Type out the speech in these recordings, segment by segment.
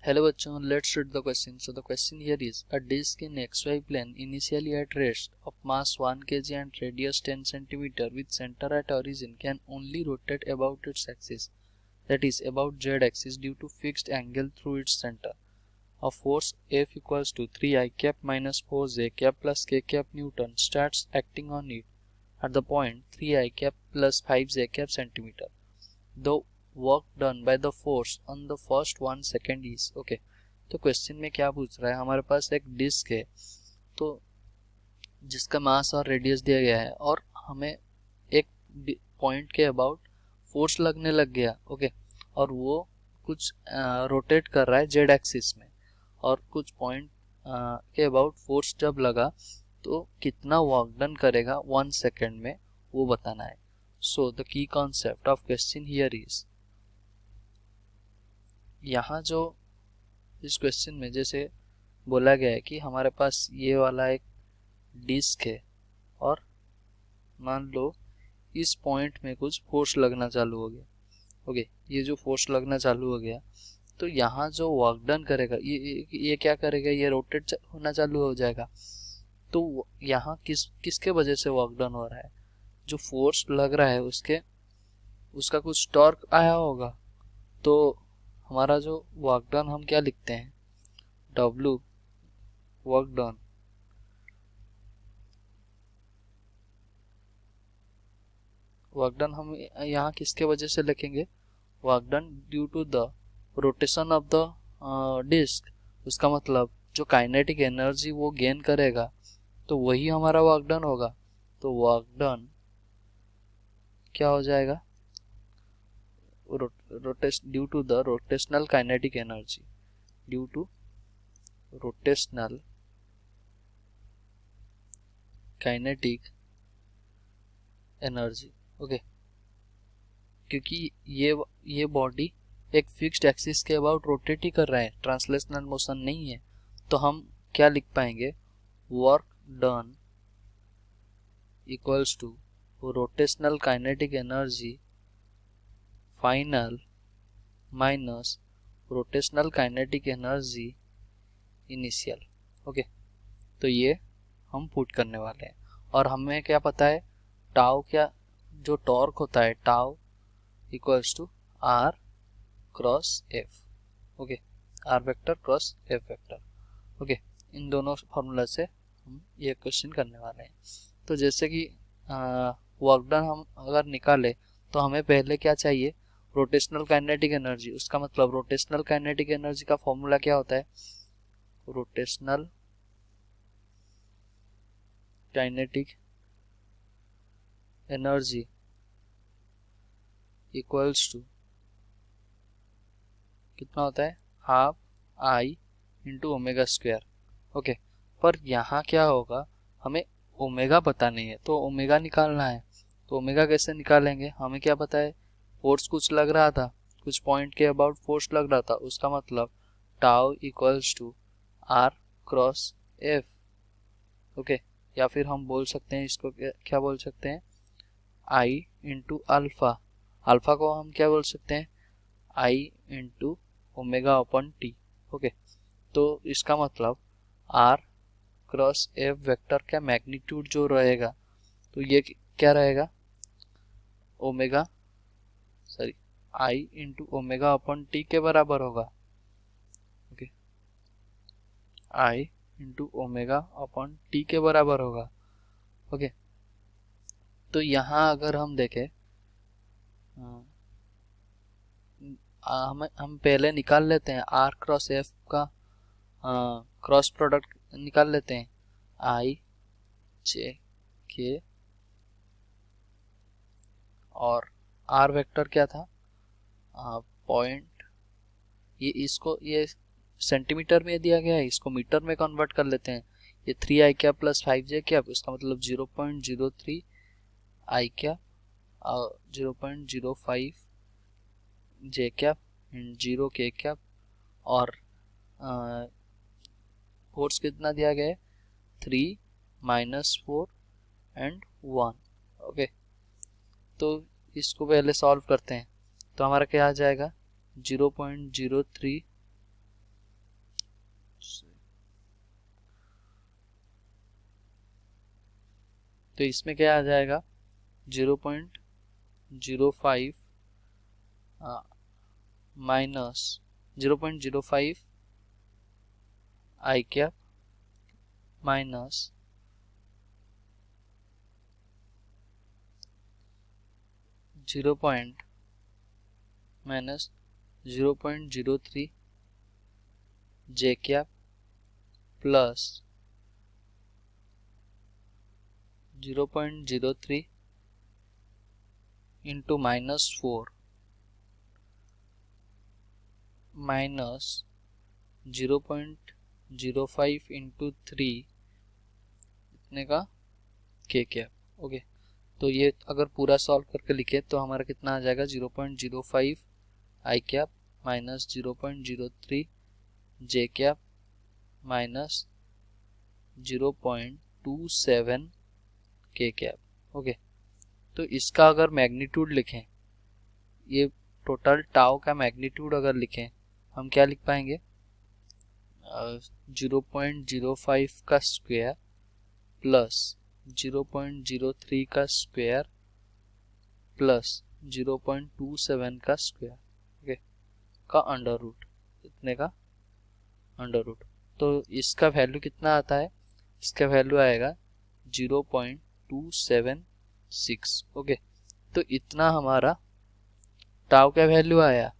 Hello bachcho, let's read the question. So the question here is, a disk in xy plane initially at rest of mass 1 kg and radius 10 cm with center at origin can only rotate about its axis, that is about z axis, due to fixed angle through its center. A force F equals to 3 I cap minus 4 J cap plus K cap Newton starts acting on it at the point 3 I cap plus 5 J cap centimeter. The work done by the force on the first 1 second is okay. तो question में क्या पूछ रहा है, हमारे पास एक disc है तो जिसका मास और रेडियस दिया गया है और हमें एक पॉइंट के अबाउट फोर्स लगने लग गया ओके, और वो कुछ रोटेट कर रहा है जेड एक्सिस में, और कुछ पॉइंट के अबाउट फोर्स जब लगा तो कितना वर्क डन करेगा 1 सेकेंड में वो बताना है. So the key concept of question here is, यहाँ जो इस क्वेश्चन में जैसे बोला गया है कि हमारे पास ये वाला एक डिस्क है और मान लो इस पॉइंट में कुछ फोर्स लगना चालू हो गया ओके. ये जो फोर्स लगना चालू हो गया तो यहाँ जो वर्क डन करेगा ये क्या करेगा, ये रोटेट होना चालू हो जाएगा. तो यहाँ किसके वजह से वर्क डन हो रहा है, जो फोर्स लग रहा है उसका कुछ टॉर्क आया होगा. तो हमारा जो वर्क डन हम क्या लिखते हैं, W वर्क डन हम यहाँ किसके वजह से लिखेंगे, work done due to the rotation of the disc. उसका मतलब जो काइनेटिक एनर्जी वो गेन करेगा तो वही हमारा वर्क डन होगा. तो वर्क डन क्या हो जाएगा, due to the rotational kinetic energy, due to rotational kinetic energy okay. क्योंकि ये बॉडी एक फिक्स्ड एक्सिस के अबाउट रोटेट ही कर रहा है, ट्रांसलेशनल मोशन नहीं है. तो हम क्या लिख पाएंगे, work done equals to rotational kinetic energy final minus rotational kinetic energy initial okay. तो ये हम पुट करने वाले हैं और हमें क्या पता है, टाउ क्या जो टॉर्क होता है tau equals to are cross F okay, R vector cross F vector okay. इन दोनों फार्मूला से हम ये क्वेश्चन करने वाले हैं. तो जैसे कि वर्क डन हम अगर निकाले तो हमें पहले क्या चाहिए, रोटेशनल काइनेटिक एनर्जी. उसका मतलब रोटेशनल काइनेटिक एनर्जी का फॉर्मूला क्या होता है, rotational kinetic energy equals to कितना होता है, half I into omega square okay. पर यहाँ क्या होगा, हमें ओमेगा पता नहीं है तो ओमेगा निकालना है. तो ओमेगा कैसे निकालेंगे, हमें क्या पता है, फोर्स कुछ लग रहा था, कुछ पॉइंट के अबाउट फोर्स लग रहा था. उसका मतलब tau equals to are cross F okay. या फिर हम बोल सकते हैं इसको क्या बोल सकते हैं, आई इंटू अल्फा. अल्फा को हम क्या बोल सकते हैं, आई इंटू ओमेगा अपन टी ओके. तो इसका मतलब आर क्रॉस एफ वेक्टर का मैग्नीट्यूड जो रहेगा तो ये क्या रहेगा, omega sorry I into omega upon T के बराबर होगा ओके. आई इंटू ओमेगा अपन टी के बराबर होगा ओके. तो यहाँ अगर हम देखें हम पहले निकाल लेते हैं आर क्रॉस एफ का क्रॉस प्रोडक्ट निकाल लेते हैं, आई जे के और आर वेक्टर क्या था, पॉइंट. ये सेंटीमीटर में दिया गया है, इसको मीटर में कन्वर्ट कर लेते हैं. ये 3 आई कैप प्लस 5 जे कैप, इसका मतलब 0.03 आई कैप 0.05 जे कैप 0 के कैप और फोर्स कितना दिया गया है, 3 माइनस 4 एंड 1 ओके. तो इसको पहले सॉल्व करते हैं तो हमारा क्या आ जाएगा, 0.03 तो इसमें क्या आ जाएगा 0.05 minus 0.05 I cap minus 0.03 J cap plus 0.03 into -4 minus 0.05 into 3 इतने का के कैप। ओके, तो ये अगर पूरा सॉल्व करके लिखे तो हमारा कितना आ जाएगा 0.05 I cap minus 0.03 J cap minus 0.27 के कैप। ओके, तो इसका अगर मैग्नीट्यूड लिखें, ये टोटल टाउ का मैग्नीट्यूड अगर लिखें, हम क्या लिख पाएंगे 0.05 का स्क्वायर प्लस 0.03 का स्क्वायर प्लस 0.27 का स्क्वायर, ओके, का अंडर रूट, इतने का अंडर रूट। तो इसका वैल्यू कितना आता है, इसका वैल्यू आएगा 0.276। ओके, तो इतना हमारा टाउ का वैल्यू आया,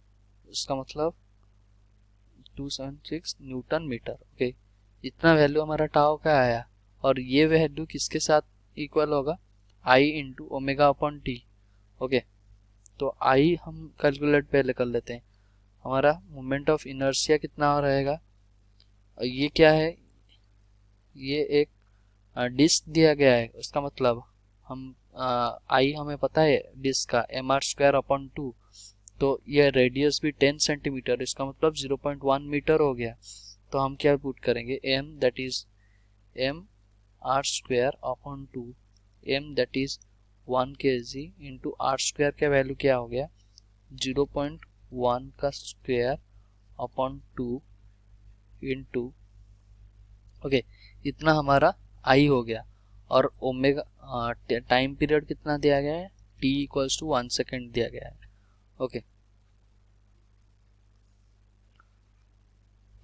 इसका मतलब 276 न्यूटन मीटर। ओके, इतना वैल्यू हमारा टाउ का आया और ये वैल्यू किसके साथ इक्वल होगा I into omega upon T. Okay, तो आई हम कैलकुलेट पहले कर लेते हैं। हमारा मोमेंट ऑफ इनर्शिया कितना रहेगा, ये क्या है, ये एक डिस्क दिया गया है, उसका मतलब हम आई हमें पता है डिस्क का mr² अपॉन 2, तो ये रेडियस भी 10 सेंटीमीटर, इसका मतलब 0.1 मीटर हो गया। तो हम क्या पुट करेंगे m that is mr² upon 2, m that is 1 kg into r² का वैल्यू क्या हो गया 0.1 का स्क्वायर अपॉन 2 इंटू, ओके, इतना हमारा आई हो गया। और ओमेगा टाइम पीरियड कितना दिया गया है, t इक्वल्स टू 1 सेकेंड दिया गया है। ओके,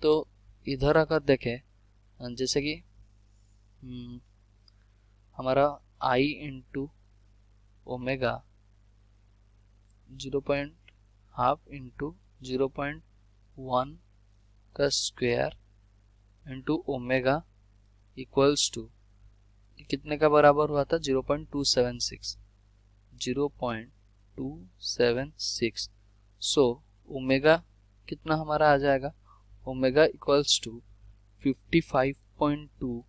तो इधर अगर देखें जैसे कि हमारा आई इंटू ओमेगा 0.5 इंटू 0.1 का square into omega equals to कितने का बराबर हुआ था 0.276 0.276। सो ओमेगा कितना हमारा आ जाएगा, ओमेगा इक्वल्स टू 55.2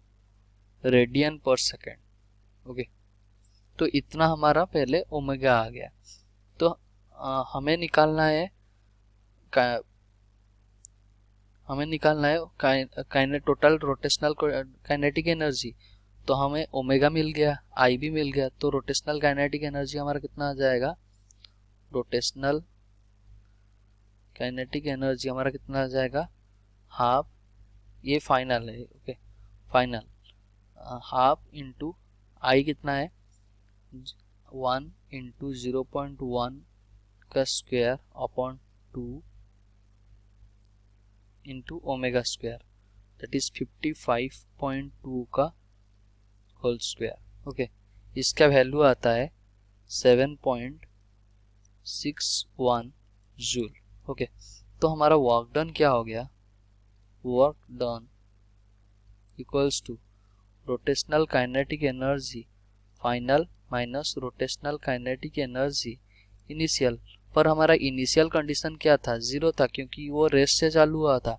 रेडियन पर सेकेंड। ओके, तो इतना हमारा पहले ओमेगा आ गया। तो हमें निकालना है टोटल रोटेशनल काइनेटिक एनर्जी। तो हमें ओमेगा मिल गया, आई भी मिल गया, तो रोटेशनल काइनेटिक एनर्जी हमारा कितना आ जाएगा, रोटेशनल काइनेटिक एनर्जी हमारा कितना आ जाएगा हाफ, ये फाइनल है। ओके, फाइनल हाफ इंटू आई कितना है 1 इंटू 0.1 का square upon 2 into omega square that is 55.2 का होल स्क्वायर। ओके, इसका वैल्यू आता है 7.61 जूल। ओके, तो हमारा वर्क डन क्या हो गया, work done equals to rotational kinetic energy final minus rotational kinetic energy initial. पर हमारा इनिशियल कंडीशन क्या था, 0 था, क्योंकि वो रेस्ट से चालू हुआ था।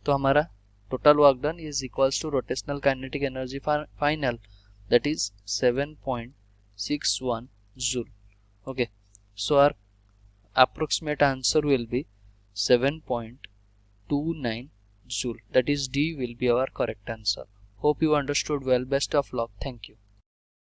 तो हमारा total work done is equals to rotational kinetic energy final that is 7.61 joule. Okay, so our approximate answer will be 7.29 joule, that is D will be our correct answer. Hope you understood well. Best of luck. Thank you.